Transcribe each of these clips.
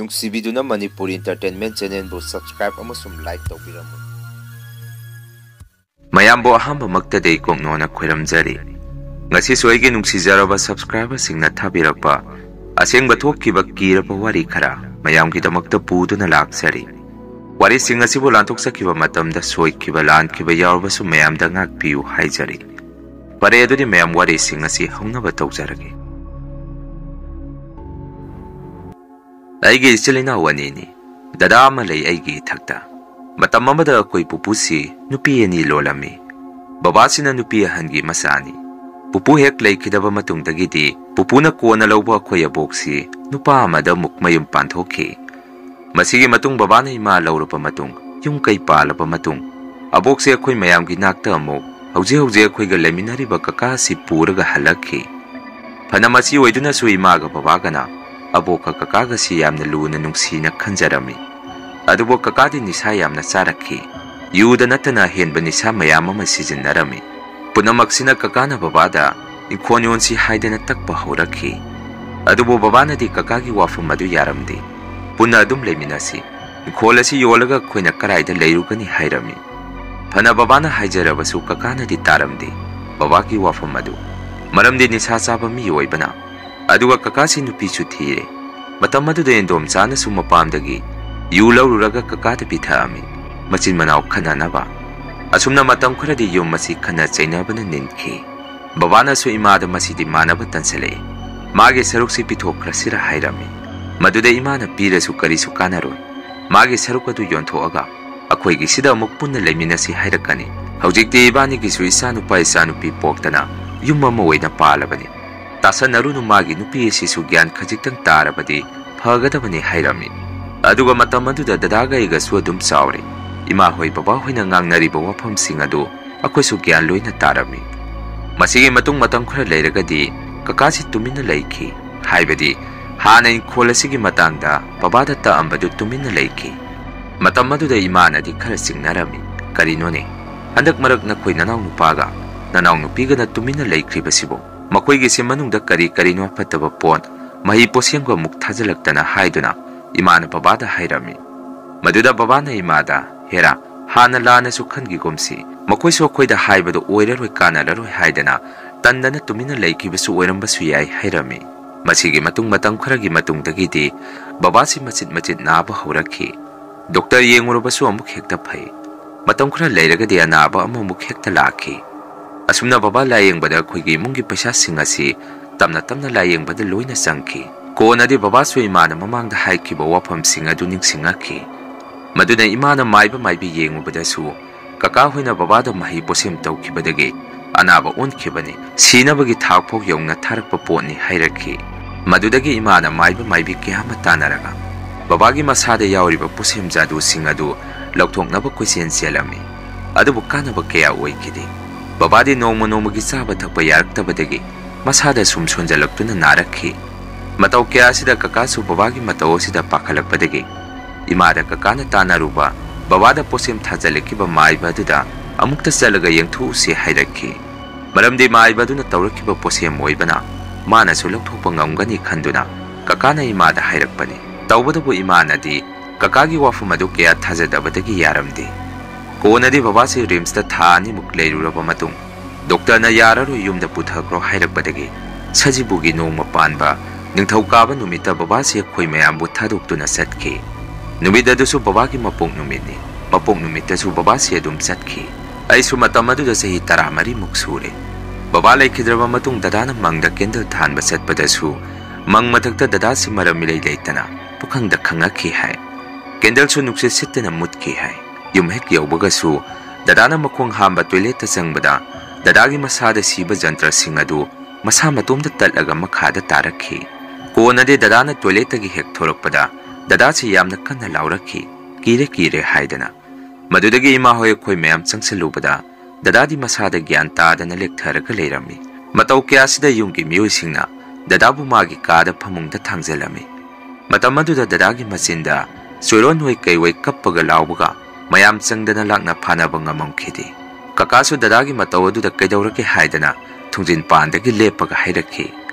ꯅꯨꯡꯁꯤꯕꯤꯗꯨꯅ Manipur entertainment ꯆꯦꯅꯦꯜꯕꯨ subscribe ꯑꯃꯁꯨꯡ like ꯇꯧꯕꯤꯔꯝꯃꯨ꯫ ꯃꯌꯥꯝꯕꯨ ꯑꯍꯥꯟꯕꯃꯛꯇꯗꯤ ꯀꯣꯛꯅꯣꯅ ꯈꯣꯏꯔꯝꯖꯔꯤ꯫ ꯉꯁꯤꯁꯨ ꯑꯩꯒꯤ ꯅꯨꯡꯁꯤꯖꯔꯕ ꯁꯕꯁꯀ꯭ꯔꯥꯏꯕꯔꯁꯤꯡꯅ ꯊꯥꯕꯤꯔꯛꯄ ꯑꯁꯦꯡꯕ ꯊꯣꯛꯈꯤꯕ ꯀꯤꯔꯕ ꯋꯥꯔꯤ ꯈꯔ ꯃꯌꯥꯝꯒꯤꯗꯃꯛꯇ ꯄꯨꯗꯨꯅ ꯂꯥꯛꯆꯔꯤ꯫ ꯋꯥꯔꯤꯁꯤꯡ ꯑꯁꯤꯕꯨ ꯂꯥꯟꯊꯣꯛꯆꯈꯤꯕ ꯃꯇꯝꯗ ꯁꯣꯏꯈꯤꯕ ꯂꯥꯟꯈꯤꯕ ꯌꯥꯎꯔꯕꯁꯨ ꯃꯌꯥꯝꯗ ꯉꯥꯛꯄꯤꯌꯨ ꯍꯥꯏꯖꯔꯤ꯫ ꯐꯔꯦ ꯑꯗꯨꯗꯤ ꯃꯌꯥꯝ ꯋꯥꯔꯤꯁꯤꯡ ꯑꯁꯤ ꯍꯧꯅꯕ ꯇꯧꯖꯔꯒꯦ꯫ ꯑꯩꯒꯤ ꯏꯆꯤꯜ ꯏꯅꯥꯎ ꯑꯅꯤꯅꯤ꯫ ꯗꯗꯥ ꯑꯃ ꯂꯩ ꯑꯩꯒꯤ ꯏꯊꯛꯇ꯫ ꯃꯇꯝ ꯑꯃꯗ ꯑꯩꯈꯣꯏ ꯄꯨꯄꯨꯁꯤ ꯅꯨꯄꯤ ꯑꯅꯤ ꯂꯣꯜꯂꯝꯃꯤ꯫ ꯕꯕꯥꯁꯤꯅ ꯅꯨꯄꯤ ꯑꯍꯟꯒꯤ ꯃꯆꯥꯅꯤ꯫ ꯄꯨꯄꯨ ꯍꯦꯛ ꯂꯩꯈꯤꯗꯕ ꯃꯇꯨꯡꯗꯒꯤꯗꯤ ꯄꯨꯄꯨꯅ ꯀꯣꯟꯅ ꯂꯧꯕ ꯑꯩꯈꯣꯏ ꯑꯕꯣꯛꯁꯤ ꯅꯨꯄꯥ ꯑꯃꯗ ꯑꯃꯨꯛ ꯃꯌꯨꯝ ꯄꯥꯟꯊꯣꯛꯈꯤ꯫ ꯃꯁꯤꯒꯤ ꯃꯇꯨꯡ ꯕꯕꯥꯅ ꯏꯃꯥ ꯂꯧꯔꯕ ꯃꯇꯨꯡ ꯌꯨꯝ ꯀꯩ ꯄꯥꯜꯂꯕ ꯃꯇꯨꯡ ꯑꯕꯣꯛꯁꯤ ꯑꯩꯈꯣꯏ ꯃꯌꯥꯝꯒꯤ ꯅꯥꯛꯇ ꯑꯃꯨꯛ ꯍꯧꯖꯤꯛ ꯑꯩꯈꯣꯏꯒ ꯂꯩꯃꯤꯟꯅꯔꯤꯕ ꯀꯀꯥ ꯑꯁꯤ ꯄꯨꯔꯒ ꯍꯜꯂꯛꯈꯤ꯫ ꯐꯅ ꯃꯁꯤ ꯑꯣꯏꯗꯨꯅꯁꯨ ꯏꯃꯥꯒ ꯕꯕꯥꯒꯅ ꯑꯕꯣꯛꯀ ꯀꯀꯥꯒꯁꯤ ꯌꯥꯝꯅ ꯂꯨꯅ ꯅꯨꯡꯁꯤꯅ ꯈꯟꯖꯔꯝꯃꯤ꯫ ꯑꯗꯨꯕꯨ ꯀꯀꯥꯗꯤ ꯅꯤꯁꯥ ꯌꯥꯝꯅ ꯆꯥꯔꯛꯈꯤ꯫ ꯌꯨꯗ ꯅꯠꯇꯅ ꯍꯦꯟꯕ ꯅꯤꯁꯥ ꯃꯌꯥꯝ ꯑꯃ ꯁꯤꯖꯤꯟꯅꯔꯝꯃꯤ꯫ ꯄꯨꯝꯅꯃꯛꯁꯤꯅ ꯀꯀꯥꯅ ꯕꯕꯥꯗ ꯏꯪꯈꯣꯜ ꯌꯣꯟꯁꯤ ꯍꯥꯏꯗꯅ ꯇꯛꯄ ꯍꯧꯔꯛꯈꯤ꯫ ꯑꯗꯨꯕꯨ ꯕꯕꯥꯅꯗꯤ ꯀꯀꯥꯒꯤ ꯋꯥꯐꯝ ꯑꯗꯨ ꯌꯥꯔꯝꯗꯦ꯫ ꯄꯨꯟꯅ ꯑꯗꯨꯝ ꯂꯩꯃꯤꯟꯅꯁꯤ, ꯏꯪꯈꯣꯜ ꯑꯁꯤ ꯌꯣꯜꯂꯒ ꯑꯩꯈꯣꯏꯅ ꯀꯔꯥꯏꯗ ꯂꯩꯔꯨꯒꯅꯤ ꯍꯥꯏꯔꯝꯃꯤ꯫ ꯐꯅ ꯕꯕꯥꯅ ꯍꯥꯏꯖꯔꯕꯁꯨ ꯀꯀꯥꯅꯗꯤ ꯇꯥꯔꯝꯗꯦ ꯕꯕꯥꯒꯤ ꯋꯥꯐꯝ ꯑꯗꯨ, ꯃꯔꯝꯗꯤ ꯅꯤꯁꯥ ꯆꯥꯕ ꯃꯤ ꯑꯣꯏꯕꯅ꯫ ꯑꯗꯨꯒ ꯀꯀꯥꯁꯤ ꯅꯨꯄꯤꯁꯨ ꯊꯤꯔꯦ꯫ ꯃꯇꯝ ꯑꯗꯨꯗ ꯏꯟꯗꯣꯝꯆꯥꯅꯁꯨ ꯃꯄꯥꯝꯗꯒꯤ ꯌꯨ ꯂꯧꯔꯨꯔꯒ ꯀꯀꯥꯗ ꯄꯤꯊꯛꯑꯝꯃꯤ, ꯃꯆꯤꯟ ꯃꯅꯥꯎ ꯈꯟꯅꯅꯕ꯫ ꯑꯁꯨꯝꯅ ꯃꯇꯝ ꯈꯔꯗꯤ ꯌꯨꯝ ꯑꯁꯤ ꯈꯟꯅ ꯆꯩꯅꯕꯅ ꯅꯤꯟꯈꯤ꯫ ꯕꯕꯥꯅꯁꯨ ꯏꯃꯥꯗ ꯃꯁꯤꯗꯤ ꯃꯥꯟꯅꯕ ꯇꯟꯁꯤꯜꯂꯛꯏ, ꯃꯥꯒꯤ ꯁꯔꯨꯛꯁꯤ ꯄꯤꯊꯣꯛꯈ꯭ꯔꯁꯤꯔ ꯍꯥꯏꯔꯝꯃꯤ꯫ ꯃꯗꯨꯗ ꯏꯃꯥꯅ ꯄꯤꯔꯁꯨ ꯀꯔꯤꯁꯨ ꯀꯥꯟꯅꯔꯣꯏ, ꯃꯥꯒꯤ ꯁꯔꯨꯛ ꯑꯗꯨ ꯌꯣꯟꯊꯣꯛꯑꯒ ꯑꯩꯈꯣꯏꯒꯤꯁꯤꯗ ꯑꯃꯨꯛ ꯄꯨꯟꯅ ꯂꯩꯃꯤꯟꯅꯁꯤ ꯍꯥꯏꯔꯛꯀꯅꯤ꯫ ꯍꯧꯖꯤꯛꯇꯤ ꯏꯕꯥꯅꯤꯒꯤꯁꯨ ꯏꯆꯥꯅꯨꯄꯥ ꯏꯆꯥꯅꯨꯄꯤ ꯄꯣꯛꯇꯅ ꯌꯨꯝ ꯑꯃ ꯑꯣꯏꯅ ꯄꯥꯜꯂꯕꯅꯤ꯫ ꯇꯥꯁꯟꯅꯔꯨꯅꯨ, ꯃꯥꯒꯤ ꯅꯨꯄꯤ ꯑꯁꯤꯁꯨ ꯒ꯭ꯌꯥꯟ ꯈꯖꯤꯛꯇꯪ ꯇꯥꯔꯕꯗꯤ ꯐꯒꯗꯕꯅꯤ ꯍꯥꯏꯔꯝꯃꯤ꯫ ꯑꯗꯨꯒ ꯃꯇꯝ ꯑꯗꯨꯗ ꯗꯗꯥꯒ ꯑꯩꯒꯁꯨ ꯑꯗꯨꯝ ꯆꯥꯎꯔꯦ꯫ ꯏꯃꯥꯍꯣꯏ ꯕꯕꯥꯍꯣꯏꯅ ꯉꯥꯡꯅꯔꯤꯕ ꯋꯥꯐꯝꯁꯤꯡ ꯑꯗꯨ ꯑꯩꯈꯣꯏꯁꯨ ꯒ꯭ꯌꯥꯟ ꯂꯣꯏꯅ ꯇꯥꯔꯝꯃꯤ꯫ ꯃꯁꯤꯒꯤ ꯃꯇꯨꯡ ꯃꯇꯝ ꯈꯔ ꯂꯩꯔꯒꯗꯤ ꯀꯀꯥꯁꯤ ꯇꯨꯃꯤꯟꯅ ꯂꯩꯈꯤ꯫ ꯍꯥꯏꯕꯗꯤ ꯍꯥꯟꯅ ꯏꯪꯈꯣꯜ ꯑꯁꯤꯒꯤ ꯃꯇꯥꯡꯗ ꯕꯕꯥꯗ ꯇꯛꯑꯝꯕꯗꯨ ꯇꯨꯃꯤꯟꯅ ꯂꯩꯈꯤ꯫ ꯃꯇꯝ ꯑꯗꯨꯗ ꯏꯃꯥꯅꯗꯤ ꯈꯔ ꯆꯤꯡꯅꯔꯝꯃꯤ꯫ ꯀꯔꯤꯅꯣꯅꯦ, ꯍꯟꯗꯛ ꯃꯔꯛ ꯅꯈꯣꯏ ꯅꯅꯥꯎ ꯅꯨꯄꯥꯒ ꯅꯅꯥꯎ ꯅꯨꯄꯤꯒꯅ ꯇꯨꯃꯤꯟꯅ ꯂꯩꯈ꯭ꯔꯤꯕꯁꯤꯕꯨ ꯃꯈꯣꯏꯒꯤꯁꯤ ꯃꯅꯨꯡꯗ ꯀꯔꯤ ꯀꯔꯤꯅꯣ ꯐꯠꯇꯕ ꯄꯣꯠ ꯃꯍꯩ ꯄꯣꯠꯁꯦꯝꯒ ꯑꯃꯨꯛ ꯊꯥꯖꯤꯜꯂꯛꯇꯅ ꯍꯥꯏꯗꯨꯅ ꯏꯃꯥꯅ ꯕꯕꯥꯗ ꯍꯥꯏꯔꯝꯃꯤ꯫ ꯃꯗꯨꯗ ꯕꯕꯥꯅ ꯏꯃꯥꯗ, ꯍꯦꯔꯥ, ꯍꯥꯟꯅ ꯂꯥꯟꯅꯁꯨ ꯈꯟꯈꯤꯒꯨꯝꯁꯤ, ꯃꯈꯣꯏꯁꯨ ꯑꯩꯈꯣꯏꯗ ꯍꯥꯏꯕꯗꯨ ꯑꯣꯏꯔꯔꯣꯏ ꯀꯥꯟꯅꯔꯔꯣꯏ ꯍꯥꯏꯗꯅ ꯇꯟꯗꯅ ꯇꯨꯃꯤꯟꯅ ꯂꯩꯈꯤꯕꯁꯨ ꯑꯣꯏꯔꯝꯕꯁꯨ ꯌꯥꯏ ꯍꯥꯏꯔꯝꯃꯤ꯫ ꯃꯁꯤꯒꯤ ꯃꯇꯨꯡ ꯃꯇꯝ ꯈꯔꯒꯤ ꯃꯇꯨꯡꯗꯒꯤꯗꯤ ꯕꯕꯥꯁꯤ ꯃꯆꯤꯠ ꯃꯆꯤꯠ ꯅꯥꯕ ꯍꯧꯔꯛꯈꯤ꯫ ꯗꯣꯛꯇꯔ ꯌꯦꯡꯉꯨꯔꯕꯁꯨ ꯑꯃꯨꯛ ꯍꯦꯛꯇ ꯐꯩ, ꯃꯇꯝ ꯈꯔ ꯂꯩꯔꯒꯗꯤ ꯑꯅꯥꯕ ꯑꯃꯃꯨꯛ ꯍꯦꯛꯇ ꯂꯥꯛꯈꯤ꯫ ꯑꯁꯨꯝꯅ ꯕꯕꯥ ꯂꯥꯌꯦꯡꯕꯗ ꯑꯩꯈꯣꯏꯒꯤ ꯏꯃꯨꯡꯒꯤ ꯄꯩꯁꯥꯁꯤꯡ ꯑꯁꯤ ꯇꯞꯅ ꯇꯞꯅ ꯂꯥꯌꯦꯡꯕꯗ ꯂꯣꯏꯅ ꯆꯪꯈꯤ꯫ ꯀꯣꯟꯅꯗꯤ ꯕꯕꯥꯁꯨ ꯏꯃꯥꯅ ꯃꯃꯥꯡꯗ ꯍꯥꯏꯈꯤꯕ ꯋꯥꯐꯝꯁꯤꯡ ꯑꯗꯨ ꯅꯤꯡꯁꯤꯡꯉꯛꯈꯤ꯫ ꯃꯗꯨꯅ ꯏꯃꯥꯅ ꯃꯥꯏꯕ ꯃꯥꯏꯕꯤ ꯌꯦꯡꯉꯨꯕꯗꯁꯨ ꯀꯀꯥ ꯍꯣꯏꯅ ꯕꯕꯥꯗ ꯃꯍꯩ ꯄꯣꯠꯁꯦꯝ ꯇꯧꯈꯤꯕꯗꯒꯤ ꯑꯅꯥꯕ ꯑꯣꯟꯈꯤꯕꯅꯤ, ꯁꯤꯅꯕꯒꯤ ꯊꯥꯛ ꯐꯥꯎ ꯌꯧꯅ ꯊꯥꯔꯛꯄ ꯄꯣꯠꯅꯤ ꯍꯥꯏꯔꯛꯈꯤ꯫ ꯃꯗꯨꯗꯒꯤ ꯏꯃꯥꯅ ꯃꯥꯏꯕ ꯃꯥꯏꯕꯤ ꯀꯌꯥ ꯑꯃ ꯇꯥꯟꯅꯔꯒ ꯕꯕꯥꯒꯤ ꯃꯁꯥꯗ ꯌꯥꯎꯔꯤꯕ ꯄꯣꯠꯁꯦꯝ ꯖꯥꯗꯨꯁꯤꯡ ꯑꯗꯨ ꯂꯧꯊꯣꯛꯅꯕ ꯀꯣꯏꯆꯦꯟ ꯆꯦꯜꯂꯝꯃꯤ꯫ ꯑꯗꯨꯕꯨ ꯀꯥꯟꯅꯕ ꯀꯌꯥ ꯑꯣꯏꯈꯤꯗꯦ꯫ ꯕꯕꯥꯗꯤ ꯅꯣꯡꯃ ꯅꯣꯡꯃꯒꯤ ꯆꯥꯕ ꯊꯛꯄ ꯌꯥꯔꯛꯇꯕꯗꯒꯤ ꯃꯁꯥꯗ ꯁꯨꯝ ꯁꯣꯟꯖꯜꯂꯛꯇꯨꯅ ꯅꯥꯔꯛꯈꯤ꯫ ꯃꯇꯧ ꯀꯌꯥ ꯑꯁꯤꯗ ꯀꯀꯥꯁꯨ ꯕꯕꯥꯒꯤ ꯃꯇꯧ ꯑꯁꯤꯗ ꯄꯥꯈꯠꯂꯛꯄꯗꯒꯤ ꯏꯃꯥꯗ ꯀꯀꯥꯅ ꯇꯥꯟꯅꯔꯨꯕ ꯕꯕꯥꯗ ꯄꯣꯠꯁꯦꯝ ꯊꯥꯖꯤꯜꯂꯛꯈꯤꯕ ꯃꯥꯏꯕ ꯑꯗꯨꯗ ꯑꯃꯨꯛꯇ ꯆꯠꯂꯒ ꯌꯦꯡꯊꯣꯛꯎꯁꯤ ꯍꯥꯏꯔꯛꯈꯤ꯫ ꯃꯔꯝꯗꯤ ꯃꯥꯏꯕ ꯑꯗꯨꯅ ꯇꯧꯔꯛꯈꯤꯕ ꯄꯣꯠꯁꯦꯝ ꯑꯣꯏꯕꯅ ꯃꯥꯅꯁꯨ ꯂꯧꯊꯣꯛꯄ ꯉꯝꯒꯅꯤ ꯈꯟꯗꯨꯅ ꯀꯀꯥꯅ ꯏꯃꯥꯗ ꯍꯥꯏꯔꯛꯄꯅꯤ꯫ ꯇꯧꯕꯇꯕꯨ ꯏꯃꯥꯅꯗꯤ ꯀꯀꯥꯒꯤ ꯋꯥꯐꯝ ꯑꯗꯨ ꯀꯌꯥ ꯊꯥꯖꯗꯕꯗꯒꯤ ꯌꯥꯔꯝꯗꯦ꯫ ꯀꯣꯟꯅꯗꯤ ꯕꯕꯥꯁꯤ ꯔꯤꯝꯁꯇ ꯊꯥ ꯑꯅꯤꯃꯨꯛ ꯂꯩꯔꯨꯔꯕ ꯃꯇꯨꯡ ꯗꯣꯛꯇꯔꯅ ꯌꯥꯔꯔꯣꯏ, ꯌꯨꯝꯗ ꯄꯨꯊꯈ꯭ꯔꯣ ꯍꯥꯏꯔꯛꯄꯗꯒꯤ ꯁꯖꯤꯕꯨꯒꯤ ꯅꯣꯡꯃ ꯄꯥꯟꯕ ꯅꯤꯡꯊꯧꯀꯥꯕ ꯅꯨꯃꯤꯠꯇ ꯕꯕꯥꯁꯤ ꯑꯩꯈꯣꯏ ꯃꯌꯥꯝꯕꯨ ꯊꯥꯗꯣꯛꯇꯨꯅ ꯆꯠꯈꯤ꯫ ꯅꯨꯃꯤꯠ ꯑꯗꯨꯁꯨ ꯕꯕꯥꯒꯤ ꯃꯄꯣꯛ ꯅꯨꯃꯤꯠꯅꯤ꯫ ꯃꯄꯣꯛ ꯅꯨꯃꯤꯠꯇꯁꯨ ꯕꯕꯥꯁꯤ ꯑꯗꯨꯝ ꯆꯠꯈꯤ꯫ ꯑꯩꯁꯨ ꯃꯇꯝ ꯑꯗꯨꯗ ꯆꯍꯤ 14ꯃꯨꯛ ꯁꯨꯔꯦ꯫ ꯕꯕꯥ ꯂꯩꯈꯤꯗ꯭ꯔꯕ ꯃꯇꯨꯡ ꯗꯗꯥꯅ ꯃꯪꯗ ꯀꯦꯟꯗꯜ ꯊꯥꯟꯕ ꯆꯠꯄꯗꯁꯨ ꯃꯪ ꯃꯊꯛꯇ ꯗꯗꯥꯁꯤ ꯃꯔꯝ ꯏꯂꯩ ꯂꯩꯇꯅ ꯄꯨꯈꯪꯗ ꯈꯪꯉꯛꯈꯤ ꯍꯥꯏ꯫ ꯀꯦꯟꯗꯜꯁꯨ ꯅꯨꯡꯁꯤꯠ ꯁꯤꯠꯇꯅ ꯃꯨꯠꯈꯤ ꯍꯥꯏ꯫ ꯌꯨꯝ ꯍꯦꯛ ꯌꯧꯕꯒꯁꯨ ꯗꯗꯥꯅ ꯃꯈꯣꯡ ꯍꯥꯝꯕ ꯇꯣꯏꯂꯦꯠꯇ ꯆꯪꯕꯗ ꯗꯗꯥꯒꯤ ꯃꯁꯥꯗ ꯁꯤꯕ ꯖꯟꯇ꯭ꯔꯁꯤꯡ ꯑꯗꯨ ꯃꯁꯥ ꯃꯇꯣꯝꯗ ꯇꯠꯂꯒ ꯃꯈꯥꯗ ꯇꯥꯔꯛꯈꯤ꯫ ꯀꯣꯟꯅꯗꯤ ꯗꯗꯥꯅ ꯇꯣꯏꯂꯦꯠꯇꯒꯤ ꯍꯦꯛ ꯊꯣꯔꯛꯄꯗ ꯗꯗꯥꯁꯤ ꯌꯥꯝꯅ ꯀꯟꯅ ꯂꯥꯎꯔꯛꯈꯤ, ꯀꯤꯔꯦ ꯀꯤꯔꯦ ꯍꯥꯏꯗꯅ꯫ ꯃꯗꯨꯗꯒꯤ ꯏꯃꯥꯍꯣꯏ ꯑꯩꯈꯣꯏ ꯃꯌꯥꯝ ꯆꯪꯁꯤꯜꯂꯨꯕꯗ ꯗꯗꯥꯗꯤ ꯃꯁꯥꯗ ꯒ꯭ꯌꯥꯟ ꯇꯥꯗꯅ ꯂꯦꯛꯊꯔꯒ ꯂꯩꯔꯝꯃꯤ꯫ ꯃꯇꯧ ꯀꯌꯥꯁꯤꯗ ꯌꯨꯝꯒꯤ ꯃꯤꯑꯣꯏꯁꯤꯡꯅ ꯗꯗꯥꯕꯨ ꯃꯥꯒꯤ ꯀꯥꯗ ꯐꯃꯨꯡꯗ ꯊꯥꯡꯖꯤꯜꯂꯝꯃꯤ꯫ ꯃꯇꯝ ꯑꯗꯨꯗ ꯗꯗꯥꯒꯤ ꯃꯆꯤꯟꯗ ꯆꯣꯏꯔꯣꯟꯍꯣꯏ ꯀꯩꯍꯣꯏ ꯀꯞꯄꯒ ꯂꯥꯎꯕꯒ ꯃꯌꯥꯝ ꯆꯪꯗꯅ ꯂꯥꯛꯅ ꯐꯥꯅꯕ ꯉꯝꯃꯝꯈꯤꯗꯦ꯫ ꯀꯀꯥꯁꯨ ꯗꯗꯥꯒꯤ ꯃꯇꯧ ꯑꯗꯨꯗ ꯀꯩꯗꯧꯔꯒꯦ ꯍꯥꯏꯗꯅ ꯊꯣꯡꯖꯤꯟ ꯄꯥꯟꯗꯒꯤ ꯂꯦꯞꯄꯒ ꯍꯥꯏꯔꯛꯈꯤ꯫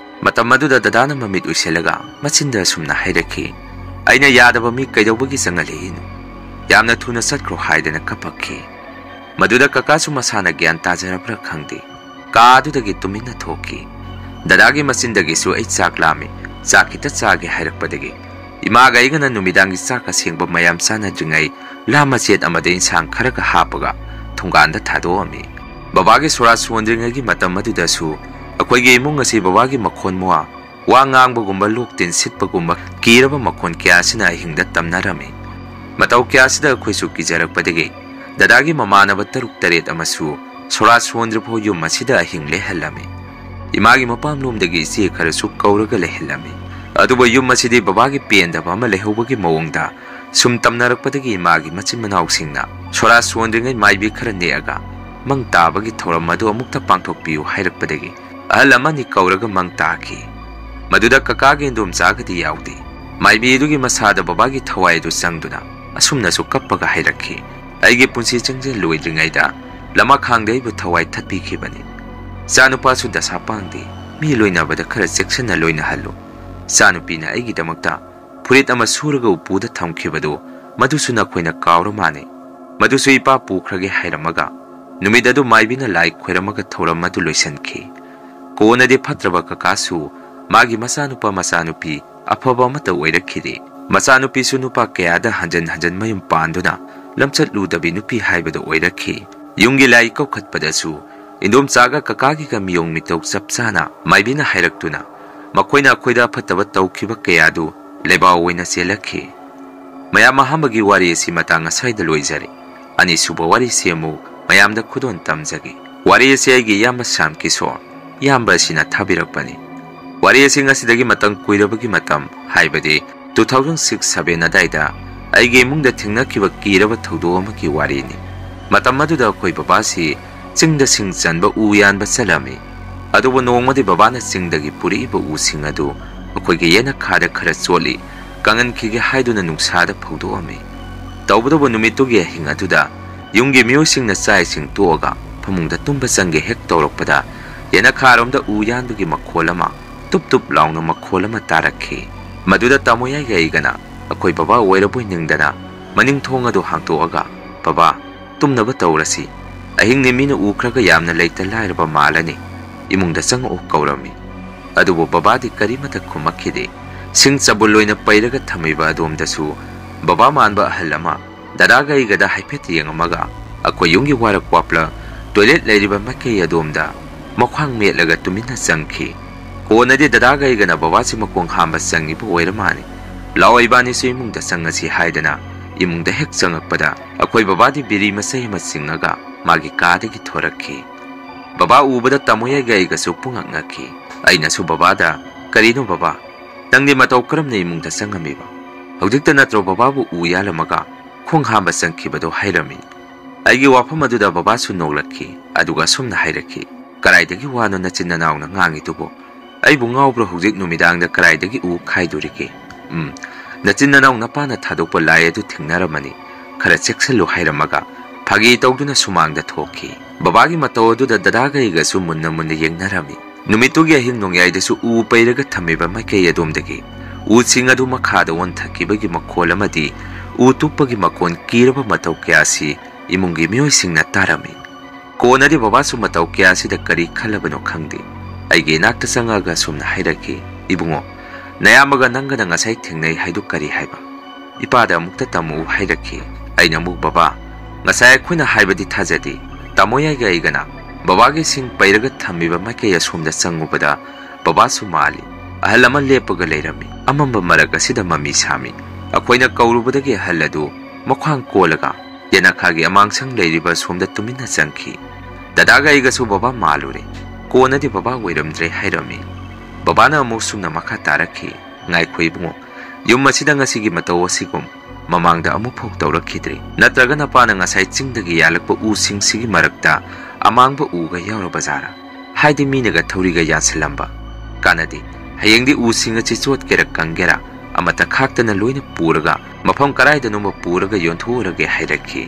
ꯃꯇꯝ ꯑꯗꯨꯗ ꯗꯗꯥꯅ ꯃꯃꯤꯠ ꯎꯏꯁꯤꯜꯂꯒ ꯃꯆꯤꯟꯗ ꯑꯁꯨꯝꯅ ꯍꯥꯏꯔꯛꯈꯤ, ꯑꯩꯅ ꯌꯥꯗꯕ ꯃꯤ ꯀꯩꯗꯧꯕꯒꯤ ꯆꯪꯍꯜꯂꯤꯅꯣ ꯌꯥꯝꯅ ꯊꯨꯅ ꯆꯠꯈ꯭ꯔꯣ ꯍꯥꯏꯗꯅ ꯀꯞꯄꯛꯈꯤ ꯃꯗꯨꯗ ꯀꯀꯥꯁꯨ ꯃꯁꯥꯅ ꯒ꯭ꯌꯥꯟ ꯇꯥꯖꯔꯕ꯭ꯔꯥ ꯈꯪꯗꯦ ꯀꯥ ꯑꯗꯨꯗꯒꯤ ꯇꯨꯃꯤꯟꯅ ꯊꯣꯛꯈꯤ ꯗꯗꯥꯒꯤ ꯃꯆꯤꯟꯗꯒꯤꯁꯨ ꯑꯩ ꯆꯥꯛ ꯂꯥꯝꯃꯤ ꯆꯥꯛ ꯈꯤꯇ ꯆꯥꯒꯦ ꯍꯥꯏꯔꯛꯄꯗꯒꯤ ꯏꯃꯥꯒ ꯑꯩꯒꯅ ꯅꯨꯃꯤꯗꯥꯡꯒꯤ ꯆꯥꯛ ꯑꯁꯦꯡꯕ ꯃꯌꯥꯝ ꯆꯥꯅꯗ꯭ꯔꯤꯉꯩ ꯂꯥ ꯃꯆꯦꯠ ꯑꯃꯗ ꯏꯟꯁꯥꯡ ꯈꯔꯒ ꯍꯥꯞꯄꯒ ꯊꯣꯡꯒꯥꯟꯗ ꯊꯥꯗꯣꯛꯑꯝꯃꯤ ꯕꯕꯥꯒꯤ ꯁꯣꯔꯥ ꯁꯣꯟꯗ꯭ꯔꯤꯉꯩꯒꯤ ꯃꯇꯝ ꯑꯗꯨꯗꯁꯨ ꯑꯩꯈꯣꯏꯒꯤ ꯏꯃꯨꯡ ꯑꯁꯤ ꯕꯕꯥꯒꯤ ꯃꯈꯣꯟ ꯃꯋꯥ ꯋꯥ ꯉꯥꯡꯕꯒꯨꯝꯕ ꯂꯣꯛ ꯇꯤꯟ ꯁꯤꯠꯄꯒꯨꯝꯕ ꯀꯤꯔꯕ ꯃꯈꯣꯟ ꯀꯌꯥꯁꯤꯅ ꯑꯍꯤꯡꯗ ꯇꯝꯅꯔꯝꯃꯤ ꯃꯇꯧ ꯀꯌꯥꯁꯤꯗ ꯑꯩꯈꯣꯏꯁꯨ ꯀꯤꯖꯔꯛꯄꯗꯒꯤ ꯗꯗꯥꯒꯤ ꯃꯃꯥꯟꯅꯕ 6-7 ꯑꯃꯁꯨ ꯁꯣꯔꯥ ꯁꯣꯟꯗ꯭ꯔꯤꯐꯥꯎ ꯌꯨꯝ ꯑꯁꯤꯗ ꯑꯍꯤꯡ ꯂꯦꯛꯍꯜꯂꯝꯃꯤ ꯏꯃꯥꯒꯤ ꯃꯄꯥꯝꯂꯣꯝꯗꯒꯤ ꯏꯆꯦ ꯈꯔꯁꯨ ꯀꯧꯔꯒ ꯂꯩꯍꯜꯂꯝꯃꯤ ꯑꯗꯨꯕꯨ ꯌꯨꯝ ꯑꯁꯤꯗꯤ ꯕꯕꯥꯒꯤ ꯄꯦꯟꯗꯕ ꯑꯃ ꯂꯩꯍꯧꯕꯒꯤ ꯃꯑꯣꯡꯗ ꯁꯨꯝ ꯇꯝꯅꯔꯛꯄꯗꯒꯤ ꯏꯃꯥꯒꯤ ꯃꯆꯤꯟ ꯃꯅꯥꯎꯁꯤꯡꯅ ꯁꯣꯔꯥ ꯁꯣꯟꯗ꯭ꯔꯤꯉꯩ ꯃꯥꯏꯕꯤ ꯈꯔ ꯅꯦꯛꯑꯒ ꯃꯪ ꯇꯥꯕꯒꯤ ꯊꯧꯔꯝ ꯑꯗꯨ ꯑꯃꯨꯛꯇ ꯄꯥꯡꯊꯣꯛꯄꯤꯌꯨ ꯍꯥꯏꯔꯛꯄꯗꯒꯤ ꯑꯍꯜ ꯑꯃꯅꯤ ꯀꯧꯔꯒ ꯃꯪ ꯇꯥꯈꯤ ꯃꯗꯨꯗ ꯀꯀꯥꯒꯤ ꯏꯟꯗꯣꯝꯆꯥꯒꯗꯤ ꯌꯥꯎꯗꯦ ꯃꯥꯏꯕꯤ ꯑꯗꯨꯒꯤ ꯃꯁꯥꯗ ꯕꯕꯥꯒꯤ ꯊꯋꯥꯏ ꯑꯗꯨ ꯆꯪꯗꯨꯅ ꯑꯁꯨꯝꯅꯁꯨ ꯀꯞꯄꯒ ꯍꯥꯏꯔꯛꯈꯤ ꯑꯩꯒꯤ ꯄꯨꯟꯁꯤ ꯆꯪꯖ ꯂꯣꯏꯗ꯭ꯔꯤꯉꯩꯗ ꯂꯃꯈꯥꯡꯗ ꯑꯩꯕꯨ ꯊꯋꯥꯏ ꯊꯠꯄꯤꯈꯤꯕꯅꯤ ꯆꯥꯅꯨꯄꯥꯁꯨ ꯗꯁꯥ ꯄꯥꯡꯗꯦ ꯃꯤ ꯂꯣꯏꯅꯕꯗ ꯈꯔ ꯆꯦꯛꯁꯤꯟꯅ ꯂꯣꯏꯅꯍꯜꯂꯨ ꯆꯥꯅꯨꯄꯤꯅ ꯑꯩꯒꯤꯗꯃꯛꯇ ꯐꯨꯔꯤꯠ ꯑꯃ ꯁꯨꯔꯒ ꯎꯄꯨꯗ ꯊꯝꯈꯤꯕꯗꯨ ꯃꯗꯨꯁꯨ ꯅꯈꯣꯏꯅ ꯀꯥꯎꯔ ꯃꯥꯟꯅꯦ ꯃꯗꯨꯁꯨ ꯏꯄꯥ ꯄꯨꯈ꯭ꯔꯒꯦ ꯍꯥꯏꯔꯝꯃꯒ ꯅꯨꯃꯤꯠ ꯑꯗꯨ ꯃꯥꯏꯕꯤꯅ ꯂꯥꯏ ꯈꯣꯏꯔꯝꯃꯒ ꯊꯧꯔꯝ ꯑꯗꯨ ꯂꯣꯏꯁꯤꯟꯈꯤ ꯀꯣꯟꯅꯗꯤ ꯐꯠꯇ꯭ꯔꯕ ꯀꯀꯥꯁꯨ ꯃꯥꯒꯤ ꯃꯆꯥꯅꯨꯄꯥ ꯃꯆꯥꯅꯨꯄꯤ ꯑꯐꯕ ꯑꯃꯠꯇ ꯑꯣꯏꯔꯛꯈꯤꯗꯦ ꯃꯆꯥꯅꯨꯄꯤꯁꯨ ꯅꯨꯄꯥ ꯀꯌꯥꯗ ꯍꯟꯖꯟ ꯃꯌꯨꯝ ꯄꯥꯟꯗꯨꯅ ꯂꯝꯆꯠ ꯂꯨꯗꯕꯤ ꯅꯨꯄꯤ ꯍꯥꯏꯕꯗꯨ ꯑꯣꯏꯔꯛꯈꯤ ꯌꯨꯝꯒꯤ ꯂꯥꯏ ꯀꯧꯈꯠꯄꯗꯁꯨ ꯏꯟꯗꯣꯝꯆꯥꯒ ꯀꯀꯥꯒꯤꯒ ꯃꯤꯌꯣꯡ ꯃꯤꯇꯧ ꯆꯞ ꯆꯥꯅ ꯃꯥꯏꯕꯤꯅ ꯍꯥꯏꯔꯛꯇꯨꯅ ꯃꯈꯣꯏꯅ ꯑꯩꯈꯣꯏꯗ ꯐꯠꯇꯕ ꯇꯧꯈꯤꯕ ꯀꯌꯥꯗꯨ ꯂꯩꯕꯥꯎ ꯑꯣꯏꯅ ꯆꯦꯜꯂꯛꯈꯤ ꯃꯌꯥꯝ ꯑꯍꯥꯟꯕꯒꯤ ꯋꯥꯔꯤ ꯑꯁꯤ ꯃꯇꯥꯡ ꯑꯁ꯭ꯋꯥꯏꯗ ꯂꯣꯏꯖꯔꯦ ꯑꯅꯤꯁꯨꯕ ꯋꯥꯔꯤꯁꯤ ꯑꯃꯨꯛ ꯃꯌꯥꯝꯗ ꯈꯨꯗꯣꯟ ꯇꯝꯖꯒꯦ ꯋꯥꯔꯤ ꯑꯁꯤ ꯑꯩꯒꯤ ꯏꯌꯥꯝꯕ ꯁ꯭ꯌꯥꯝ ꯀꯤꯁꯣꯔ ꯏꯌꯥꯝꯕ ꯑꯁꯤꯅ ꯊꯥꯕꯤꯔꯛꯄꯅꯤ ꯋꯥꯔꯤ ꯑꯁꯤ ꯉꯁꯤꯗꯒꯤ ꯃꯇꯝ ꯀꯨꯏꯔꯕꯒꯤ ꯃꯇꯝ ꯍꯥꯏꯕꯗꯤ 2006-07 ꯑꯗꯥꯏꯗ ꯑꯩꯒꯤ ꯏꯃꯨꯡꯗ ꯊꯦꯡꯅꯈꯤꯕ ꯀꯤꯔꯕ ꯊꯧꯗꯣꯛ ꯑꯃꯒꯤ ꯋꯥꯔꯤꯅꯤ ꯃꯇꯝ ꯑꯗꯨꯗ ꯑꯩꯈꯣꯏ ꯕꯕꯥꯁꯤ ꯆꯤꯡꯗ ꯁꯤꯡ ꯆꯟꯕ ꯎ ꯌꯥꯟꯕ ꯆꯠꯂꯝꯃꯤ ꯑꯗꯨꯕꯨ ꯅꯣꯡꯃꯗꯤ ꯕꯕꯥꯅ ꯆꯤꯡꯗꯒꯤ ꯄꯨꯔꯛꯏꯕ ꯎꯁꯤꯡ ꯑꯗꯨ ꯑꯩꯈꯣꯏꯒꯤ ꯌꯦꯅꯈꯥꯗ ꯈꯔ ꯆꯣꯠꯂꯤ ꯀꯪꯍꯟꯈꯤꯒꯦ ꯍꯥꯏꯗꯨꯅ ꯅꯨꯡꯁꯥꯗ ꯐꯧꯗꯣꯛꯑꯝꯃꯤ ꯇꯧꯕꯇꯕꯨ ꯅꯨꯃꯤꯠꯇꯨꯒꯤ ꯑꯍꯤꯡ ꯑꯗꯨꯗ ꯌꯨꯝꯒꯤ ꯃꯤꯑꯣꯏꯁꯤꯡꯅ ꯆꯥꯛ ꯏꯁꯤꯡ ꯇꯣꯛꯑꯒ ꯐꯃꯨꯡꯗ ꯇꯨꯝꯕ ꯆꯪꯒꯦ ꯍꯦꯛ ꯇꯧꯔꯛꯄꯗ ꯌꯦꯅꯈꯥꯔꯣꯝꯗ ꯎ ꯌꯥꯟꯕꯒꯤ ꯃꯈꯣꯜ ꯑꯃ ꯇꯨꯞ ꯇꯨꯞ ꯂꯥꯎꯅ ꯃꯈꯣꯜ ꯑꯃ ꯇꯥꯔꯛꯈꯤ ꯃꯗꯨꯗ ꯇꯥꯃꯣꯌꯥꯏꯒ ꯑꯩꯒꯅ ꯑꯩꯈꯣꯏ ꯕꯕꯥ ꯑꯣꯏꯔꯕꯣꯏ ꯅꯤꯡꯗꯅ ꯃꯅꯤꯡ ꯊꯣꯡ ꯑꯗꯨ ꯍꯥꯡꯇꯣꯛꯑꯒ ꯕꯕꯥ ꯇꯨꯝꯅꯕ ꯇꯧꯔꯁꯤ ꯑꯍꯤꯡꯅꯤ ꯃꯤꯅ ꯎꯈ꯭ꯔꯒ ꯌꯥꯝꯅ ꯂꯩꯇ ꯂꯥꯏꯔꯕ ꯃꯥꯜꯂꯅꯤ ꯏꯃꯨꯡꯗ ꯆꯪꯉꯛꯎ ꯀꯧꯔꯝꯃꯤ ꯑꯗꯨꯕꯨ ꯕꯕꯥꯗꯤ ꯀꯔꯤꯃꯠꯇ ꯈꯨꯝꯃꯛꯈꯤꯗꯦ ꯁꯤꯡ ꯆꯕꯨꯜ ꯑꯣꯏꯅ ꯄꯩꯔꯒ ꯊꯝꯃꯤꯕ ꯑꯗꯣꯝꯗꯁꯨ ꯕꯕꯥ ꯃꯥꯟꯕ ꯑꯍꯜ ꯑꯃ ꯗꯗꯥꯒ ꯑꯩꯒꯗ ꯍꯥꯏꯐꯦꯠ ꯌꯦꯡꯉꯝꯃꯒ ꯑꯩꯈꯣꯏ ꯌꯨꯝꯒꯤ ꯋꯥꯔꯛ ꯋꯥꯄꯂ ꯇꯣꯏꯂꯦꯠ ꯂꯩꯔꯤꯕ ꯃꯥꯏꯀꯩ ꯑꯗꯣꯝꯗ ꯃꯈ꯭ꯋꯥꯡ ꯃꯦꯠꯂꯒ ꯇꯨꯃꯤꯟꯅ ꯆꯪꯈꯤ ꯀꯣꯟꯅꯗꯤ ꯗꯗꯥꯒ ꯑꯩꯒꯅ ꯕꯕꯥꯁꯤ ꯃꯈꯣꯡ ꯍꯥꯝꯕ ꯆꯪꯉꯤꯕ ꯑꯣꯏꯔ ꯃꯥꯜꯂꯤ ꯂꯥꯛꯑꯣ ꯏꯕꯥꯅꯤꯁꯨ ꯏꯃꯨꯡꯗ ꯆꯪꯉꯁꯤ ꯍꯥꯏꯗꯅ ꯏꯃꯨꯡꯗ ꯍꯦꯛ ꯆꯪꯉꯛꯄꯗ ꯑꯩꯈꯣꯏ ꯕꯕꯥꯗꯤ ꯕꯤꯔꯤ ꯃꯆꯩ ꯑꯃ ꯆꯤꯡꯉꯒ ꯃꯥꯒꯤ ꯀꯥꯗꯒꯤ ꯊꯣꯔꯛꯈꯤ ꯕꯕꯥ ꯎꯕꯗ ꯇꯥꯃꯣꯌꯥꯏꯒ ꯑꯩꯒꯁꯨ ꯄꯨꯡꯉꯛꯉꯛꯈꯤ ꯑꯩꯅꯁꯨ ꯕꯕꯥꯗ ꯀꯔꯤꯅꯣ ꯕꯕꯥ ꯅꯪꯗꯤ ꯃꯇꯧ ꯀꯔꯝꯅ ꯏꯃꯨꯡꯗ ꯆꯪꯉꯝꯃꯤꯕ ꯍꯧꯖꯤꯛꯇ ꯅꯠꯇ꯭ꯔꯣ ꯕꯕꯥꯕꯨ ꯎ ꯌꯥꯜꯂꯝꯃꯒ ꯈꯣꯡ ꯍꯥꯝꯕ ꯆꯪꯈꯤꯕꯗꯣ ꯍꯥꯏꯔꯝꯃꯤ ꯑꯩꯒꯤ ꯋꯥꯐꯝ ꯑꯗꯨꯗ ꯕꯕꯥꯁꯨ ꯅꯣꯛꯂꯛꯈꯤ ꯑꯗꯨꯒ ꯑꯁꯨꯝꯅ ꯍꯥꯏꯔꯛꯈꯤ ꯀꯔꯥꯏꯗꯒꯤ ꯋꯥꯅꯣ ꯅꯆꯤꯟ ꯅꯅꯥꯎꯅ ꯉꯥꯡꯉꯤꯗꯨꯕꯨ ꯑꯩꯕꯨ ꯉꯥꯎꯕ꯭ꯔꯣ ꯍꯧꯖꯤꯛ ꯅꯨꯃꯤꯗꯥꯡꯗ ꯀꯔꯥꯏꯗꯒꯤ ꯎ ꯈꯥꯏꯗꯣꯔꯤꯒꯦ ꯅꯆꯤꯟ ꯅꯅꯥꯎ ꯅꯄꯥꯅ ꯊꯥꯗꯣꯛꯄ ꯂꯥꯏ ꯑꯗꯨ ꯊꯦꯡꯅꯔꯝꯃꯅꯤ ꯈꯔ ꯆꯦꯛꯁꯤꯜꯂꯨ ꯍꯥꯏꯔꯝꯃꯒ ꯐꯥꯒꯤ ꯇꯧꯗꯨꯅ ꯁꯨꯃꯥꯡꯗ ꯊꯣꯛꯈꯤ ꯕꯕꯥꯒꯤ ꯃꯇꯧ ꯑꯗꯨꯗ ꯗꯗꯥꯒ ꯑꯩꯒꯁꯨ ꯃꯨꯟꯅ ꯌꯦꯡꯅꯔꯝꯃꯤ ꯅꯨꯃꯤꯠꯇꯨꯒꯤ ꯑꯍꯤꯡ ꯅꯣꯡꯌꯥꯏꯗꯁꯨ ꯎ ꯄꯩꯔꯒ ꯊꯝꯃꯤꯕ ꯃꯥꯏꯀꯩ ꯑꯗꯣꯝꯗꯒꯤ ꯎꯁꯤꯡ ꯑꯗꯨ ꯃꯈꯥꯗ ꯑꯣꯟꯊꯈꯤꯕꯒꯤ ꯃꯈꯣꯜ ꯑꯃꯗꯤ ꯎ ꯇꯨꯞꯄꯒꯤ ꯃꯈꯣꯟ ꯀꯤꯔꯕ ꯃꯇꯧ ꯀꯌꯥꯁꯤ ꯏꯃꯨꯡꯒꯤ ꯃꯤꯑꯣꯏꯁꯤꯡꯅ ꯇꯥꯔꯝꯃꯤ ꯀꯣꯟꯅꯗꯤ ꯕꯕꯥꯁꯨ ꯃꯇꯧ ꯀꯌꯥꯁꯤꯗ ꯀꯔꯤ ꯈꯜꯂꯕꯅꯣ ꯈꯪꯗꯦ ꯑꯩꯒꯤ ꯏꯅꯥꯛꯇ ꯆꯪꯉꯒ ꯁꯨꯝꯅ ꯍꯥꯏꯔꯛꯈꯤ ꯏꯕꯨꯡꯉꯣ ꯅꯌꯥꯝꯕꯒ ꯅꯪꯒꯅ ꯉꯁꯥꯏ ꯊꯦꯡꯅꯩ ꯍꯥꯏꯗꯨ ꯀꯔꯤ ꯍꯥꯏꯕ ꯏꯄꯥꯗ ꯑꯃꯨꯛꯇ ꯇꯝꯃꯨ ꯍꯥꯏꯔꯛꯈꯤ ꯑꯩꯅ ꯑꯃꯨꯛ ꯕꯕꯥ ꯉꯁꯥꯏ ꯑꯩꯈꯣꯏꯅ ꯍꯥꯏꯕꯗꯤ ꯊꯥꯖꯗꯦ ꯇꯥꯃꯣꯌꯥꯏꯒ ꯑꯩꯒꯅ ꯕꯕꯥꯒꯤ ꯁꯤꯡ ꯄꯩꯔꯒ ꯊꯝꯃꯤꯕ ꯃꯥꯏꯀꯩ ꯑꯁꯣꯝꯗ ꯆꯪꯉꯨꯕꯗ ꯕꯕꯥꯁꯨ ꯃꯥꯜꯂꯤ ꯑꯍꯜ ꯑꯃ ꯂꯦꯞꯄꯒ ꯂꯩꯔꯝꯃꯤ ꯑꯃꯝꯕ ꯃꯔꯛ ꯑꯁꯤꯗ ꯃꯃꯤ ꯁꯥꯃꯤ ꯑꯩꯈꯣꯏꯅ ꯀꯧꯔꯨꯕꯗꯒꯤ ꯑꯍꯜ ꯑꯗꯨ ꯃꯈ꯭ꯋꯥꯡ ꯀꯣꯜꯂꯒ ꯌꯦꯅꯈꯥꯒꯤ ꯑꯃꯥꯡꯁꯪ ꯂꯩꯔꯤꯕ ꯁꯣꯝꯗ ꯇꯨꯃꯤꯟꯅ ꯆꯪꯈꯤ ꯗꯗꯥꯒ ꯑꯩꯒꯁꯨ ꯕꯕꯥ ꯃꯥꯜꯂꯨꯔꯦ ꯀꯣꯟꯅꯗꯤ ꯕꯕꯥ ꯑꯣꯏꯔꯝꯗ꯭ꯔꯦ ꯍꯥꯏꯔꯝꯃꯤ ꯕꯕꯥꯅ ꯑꯃꯨꯛ ꯁꯨꯝꯅ ꯃꯈꯥ ꯇꯥꯔꯛꯈꯤ ꯉꯥꯏꯈꯣ ꯏꯕꯨꯡꯉꯣ ꯌꯨꯝ ꯑꯁꯤꯗ ꯉꯁꯤꯒꯤ ꯃꯇꯧ ꯑꯁꯤꯒꯨꯝ ꯃꯃꯥꯡꯗ ꯑꯃꯨꯛꯐꯥꯎ ꯇꯧꯔꯛꯈꯤꯗ꯭ꯔꯤ ꯅꯠꯇ꯭ꯔꯒ ꯅꯄꯥꯅ ꯉꯁꯥꯏ ꯆꯤꯡꯗꯒꯤ ꯌꯥꯜꯂꯛꯄ ꯎꯁꯤꯡꯁꯤꯒꯤ ꯃꯔꯛꯇ ꯑꯃꯥꯡꯕ ꯎꯒ ꯌꯥꯎꯔꯕꯖꯥꯔꯥ ꯍꯥꯏꯗꯤ ꯃꯤꯅꯒ ꯊꯧꯔꯤꯒ ꯌꯥꯟꯁꯤꯜꯂꯝꯕ ꯀꯥꯟꯅꯗꯤ ꯍꯌꯦꯡꯗꯤ ꯎꯁꯤꯡ ꯑꯁꯤ ꯆꯣꯠꯀꯦꯔꯥ ꯀꯪꯒꯦꯔꯥ ꯑꯃꯠꯇ ꯈꯥꯛꯇꯅ ꯂꯣꯏꯅ ꯄꯨꯔꯒ ꯃꯐꯝ ꯀꯔꯥꯏꯗꯅꯣꯃ ꯄꯨꯔꯒ ꯌꯣꯟꯊꯣꯛꯎꯔꯒꯦ ꯍꯥꯏꯔꯛꯈꯤ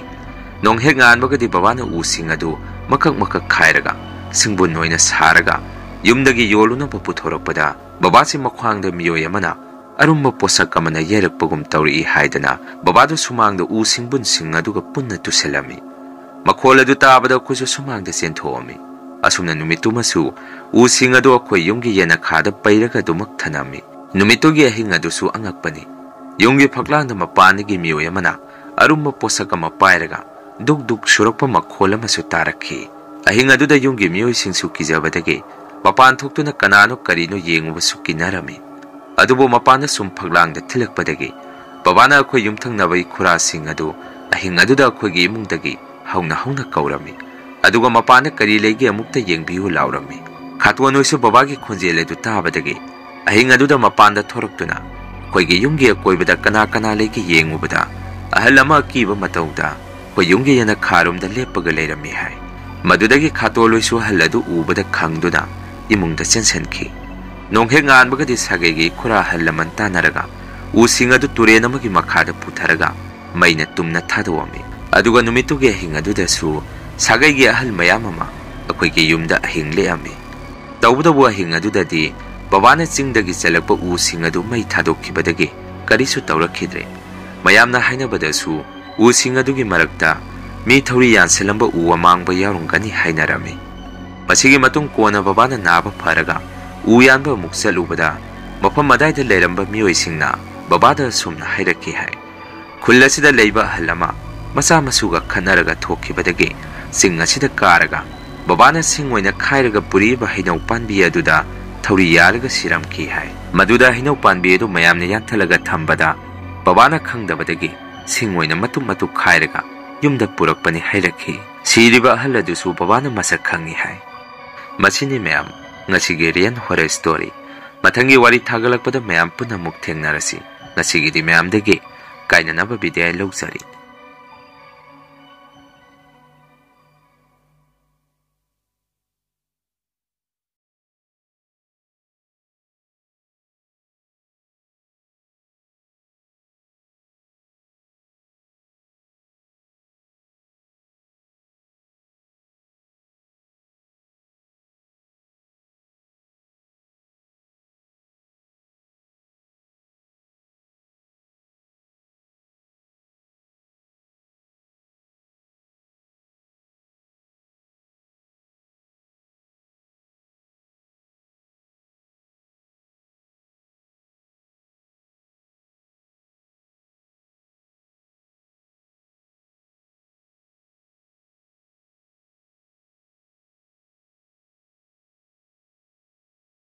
ꯅꯣꯡꯍꯦꯛ ꯉꯥꯟꯕꯒꯗꯤ ꯕꯕꯥꯅ ꯎꯁꯤꯡ ꯑꯗꯨ ꯃꯀꯛ ꯃꯀꯛ ꯈꯥꯏꯔꯒ ꯁꯤꯡꯕꯨꯟ ꯑꯣꯏꯅ ꯁꯥꯔꯒ ꯌꯨꯝꯗꯒꯤ ꯌꯣꯜꯂꯨꯅꯕ ꯄꯨꯊꯣꯔꯛꯄꯗ ꯕꯕꯥꯁꯤ ꯃꯈ꯭ꯋꯥꯡꯗ ꯃꯤꯑꯣꯏ ꯑꯃꯅ arumba posak amana yerakpagum tawri haidana babado sumangda u singbun sing aduga punna tuselami makhol adu tabada kuju sumangda senthoami asumna numitu masu u sing adu akhoi yumgi yena khada pairaga dumak thanami numitugi ahinga dusu angakpani yumgi phaklangda mapanigi miyoy amana arumba posak ama pairaga duk duk surakpa makhol amasu tarakhi ahinga duda yumgi miyoy singsu kijabadagi mapan thoktuna kanano karino yengubasu kinarami adubo mapana sum phaglangda thilakpadagi babana akhoi yumthangnabai khura sing adu ahinga duda akhoigi imungdagi hauna kaurami aduga mapana kari lege amukta yengbiu laurami khatwanoisu babagi khonjel edu tabadagi ahinga duda mapanda thoraktuna khoigi yumgi akoibada kana lege yengubada ahalama kiba matauda khoi yumgi yana kharumda leppaga leirami hai madudagi khatoloisu haladu ubada khangduna imungda chensenkhi nonghe nganbagadi sagegi khura halaman tanaraga using adu turen amagi makhada putharaga maina tumna thadawami aduga numitugi ahinga dudasu sagegi ahal mayam ama akoigi yumda ahing leami tawbudabu ahinga dudadi babana chingdagi chalakpa using adu mai thadokkhibadagi karisu tawrakhidre mayamna hainabadasu using adugi marakta mi thori yanselamba u amangba yarungani hainarami masigi matung kona babana naba pharaga uyanba muksalubada mafam madaida leiramba miyoisingna babada sumna hairakki hai khulasida leiba halama masa masuga khanaraga thokhibadagi sing asida karaga babana singoina khairaga puriba hinau panbi aduda thori yaraga siramki hai maduda hinau panbi edu mayamna yanthalaga thambada babana khangdabadagi singoina matu khairaga yumda purakpani hairakki siriba haladusu babana masak khangi hai masini mayam ngasigi rian horror story mathangi wari thagalakpada mayam puna muk thengnarasi ngasigi di mayam degi kainanaba bidai lawjari